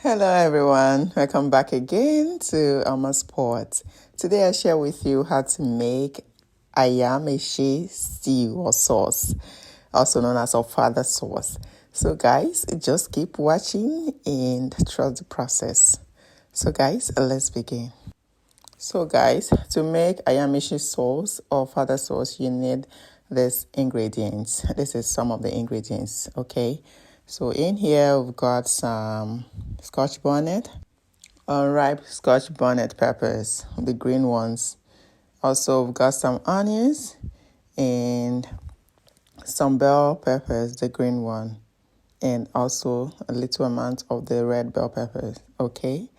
Hello everyone, welcome back again to Omaspot. Today I share with you how to make AYAMASE stew or sauce, also known as OFADA sauce. So guys, just keep watching and trust the process. So guys, let's begin. So guys, to make AYAMASE sauce or OFADA sauce, you need these ingredients. This is some of the ingredients, okay? So in here we've got some Scotch bonnet, unripe Scotch bonnet peppers, the green ones. Also we've got some onions and some bell peppers, the green one, and also a little amount of the red bell peppers, okay?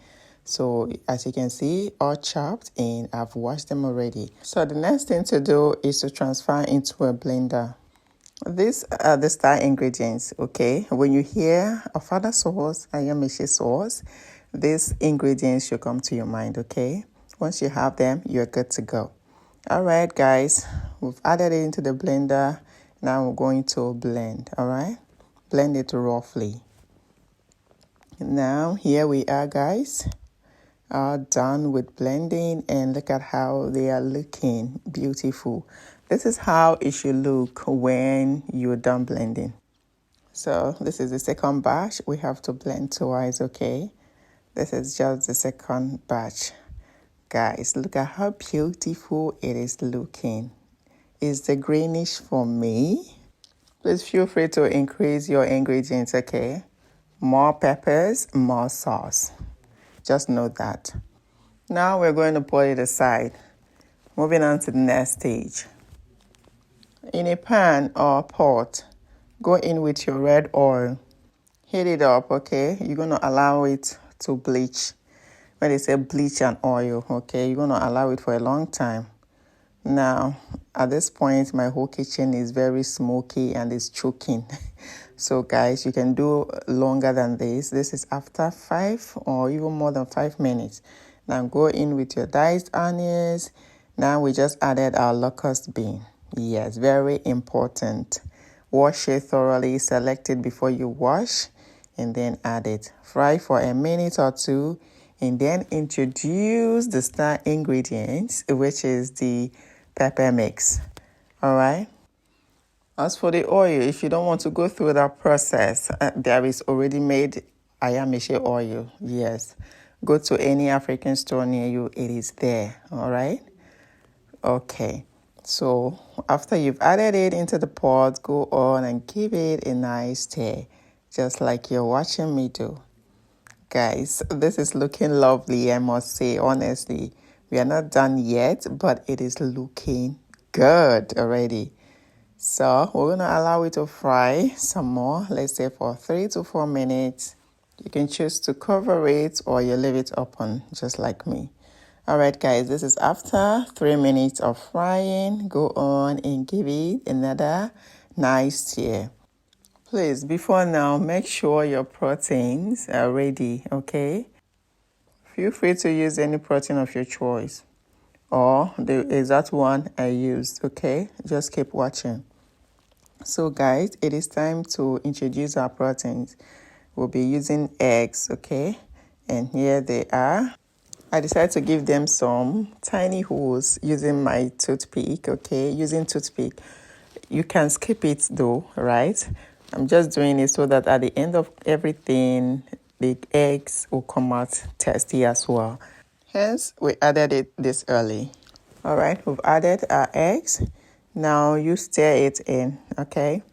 So as you can see, all chopped and I've washed them already. So the next thing to do is to transfer into a blender. These are the star ingredients, okay? When you hear OFADA sauce, AYAMASE sauce, these ingredients should come to your mind, okay? Once you have them, you're good to go. All right, guys, we've added it into the blender. Now we're going to blend, all right? Blend it roughly. Now, here we are, guys. All done with blending, and look at how they are looking beautiful. This is how it should look when you're done blending. So this is the second batch. We have to blend twice, okay? This is just the second batch. Guys, look at how beautiful it is looking. Is the greenish for me? Please feel free to increase your ingredients, okay? More peppers, more sauce. Just note that. Now we're going to put it aside. Moving on to the next stage. In a pan or pot, go in with your red oil. Heat it up, okay? You're going to allow it to bleach. When they say bleach and oil, okay? You're going to allow it for a long time. Now, at this point, my whole kitchen is very smoky and it's choking. So guys, you can do longer than this. This is after 5 or even more than 5 minutes. Now go in with your diced onions. Now we just added our locust bean. Yes, very important. Wash it thoroughly, select it before you wash, and then add it. Fry for a minute or two, and then introduce the star ingredients, which is the pepper mix. All right. As for the oil, if you don't want to go through that process, there is already made AYAMASE oil. Yes. Go to any African store near you. It is there. All right. Okay. So after you've added it into the pot, go on and give it a nice stir, just like you're watching me do. Guys, this is looking lovely, I must say, honestly. We are not done yet, but it is looking good already. So we're going to allow it to fry some more, let's say for 3 to 4 minutes. You can choose to cover it or you leave it open, just like me. All right, guys, this is after 3 minutes of frying. Go on and give it another nice stir. Please, before now, make sure your proteins are ready, okay? Feel free to use any protein of your choice or the exact one I used, okay? Just keep watching. So guys, it is time to introduce our proteins. We'll be using eggs, okay? And here they are. I decided to give them some tiny holes using my toothpick, okay? Using toothpick. You can skip it though, right? I'm just doing it so that at the end of everything, the eggs will come out tasty as well. Hence, we added it this early. All right, we've added our eggs. Now you stir it in, okay?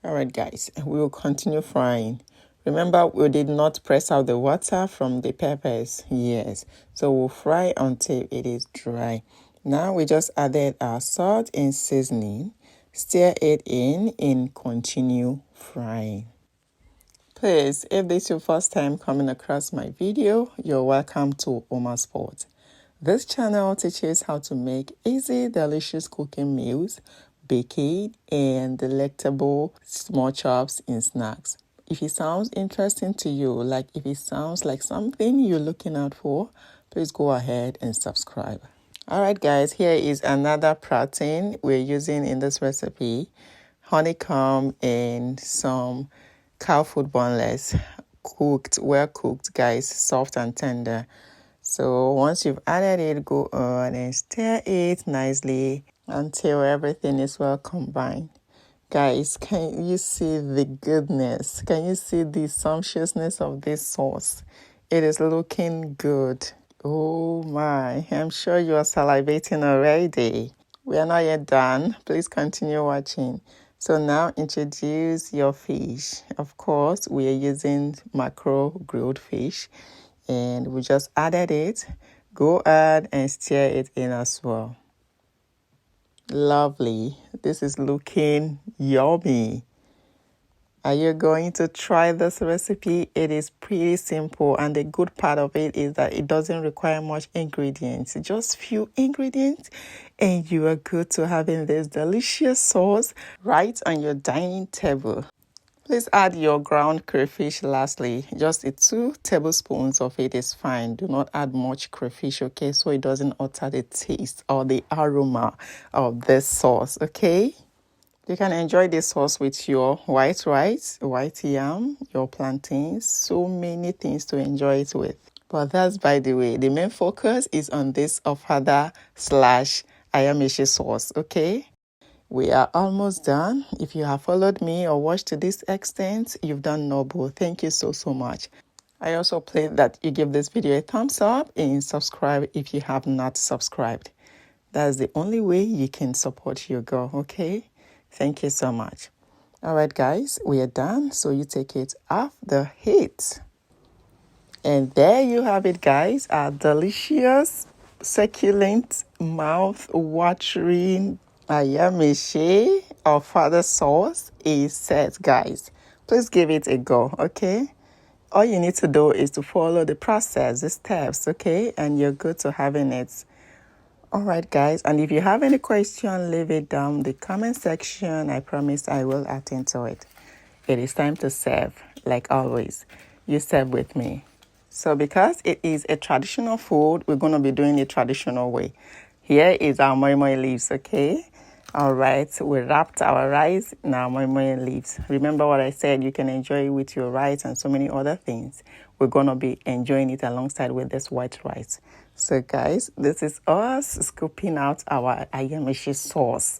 All right, guys, we will continue frying. Remember, we did not press out the water from the peppers. Yes, so we'll fry until it is dry. Now we just added our salt and seasoning. Stir it in and continue frying. Please, if this is your first time coming across my video, you're welcome to Omaspot. This channel teaches how to make easy, delicious cooking meals, baking, and delectable small chops and snacks. If it sounds interesting to you, like if it sounds like something you're looking out for, please go ahead and subscribe. All right, guys, here is another protein we're using in this recipe. Honeycomb and some cow food boneless. cooked, well cooked, guys, soft and tender. So once you've added it, go on and stir it nicely until everything is well combined. Guys, can you see the goodness? Can you see the sumptuousness of this sauce? It is looking good. Oh my, I'm sure you are salivating already. We are not yet done. Please continue watching. So now introduce your fish. Of course, we are using mackerel grilled fish and we just added it. Go ahead and stir it in as well. Lovely. This is looking yummy. Are you going to try this recipe? It is pretty simple, and the good part of it is that it doesn't require much ingredients. Just few ingredients and you are good to having this delicious sauce right on your dining table. Please add your ground crayfish lastly. Just 2 tablespoons of it is fine. Do not add much crayfish, okay? So it doesn't alter the taste or the aroma of this sauce, okay? You can enjoy this sauce with your white rice, white yam, your plantains, so many things to enjoy it with. But that's by the way. The main focus is on this OFADA / AYAMASE sauce, okay? We are almost done. If you have followed me or watched to this extent, you've done noble. Thank you so much. I also pray that you give this video a thumbs up and subscribe if you have not subscribed. That's the only way you can support your girl, okay? Thank you so much. All right, guys, we are done. So you take it off the heat. And there you have it, guys. Our delicious, succulent, mouth-watering AYAMASE OFADA sauce is set, guys. Please give it a go, okay? All you need to do is to follow the process, the steps, okay? And you're good to having it. All right, guys, and if you have any question, leave it down in the comment section. I promise I will attend to it. It is time to serve, like always. You serve with me. So because it is a traditional food, we're going to be doing it traditional way. Here is our moi moi leaves, okay? All right, we wrapped our rice in our moi moi leaves. Remember what I said, you can enjoy it with your rice and so many other things. We're going to be enjoying it alongside with this white rice. So guys, this is us scooping out our AYAMASE sauce.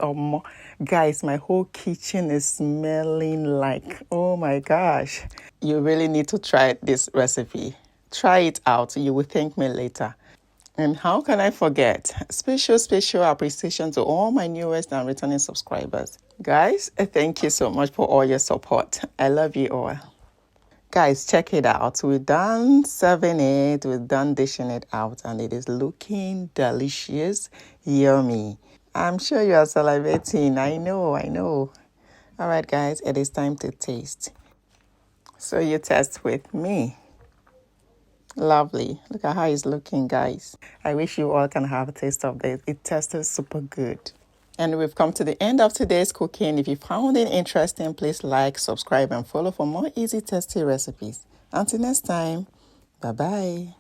Guys, my whole kitchen is smelling like, oh my gosh. You really need to try this recipe. Try it out. You will thank me later. And how can I forget? Special appreciation to all my newest and returning subscribers. Guys, thank you so much for all your support. I love you all. Guys, check it out. We're done serving it. We're done dishing it out. And it is looking delicious, yummy. I'm sure you are salivating. I know. All right, guys, it is time to taste. So you test with me. Lovely. Look at how it's looking, guys. I wish you all can have a taste of this. It tasted super good. And we've come to the end of today's cooking. If you found it interesting, please like, subscribe, and follow for more easy, tasty recipes. Until next time, bye-bye.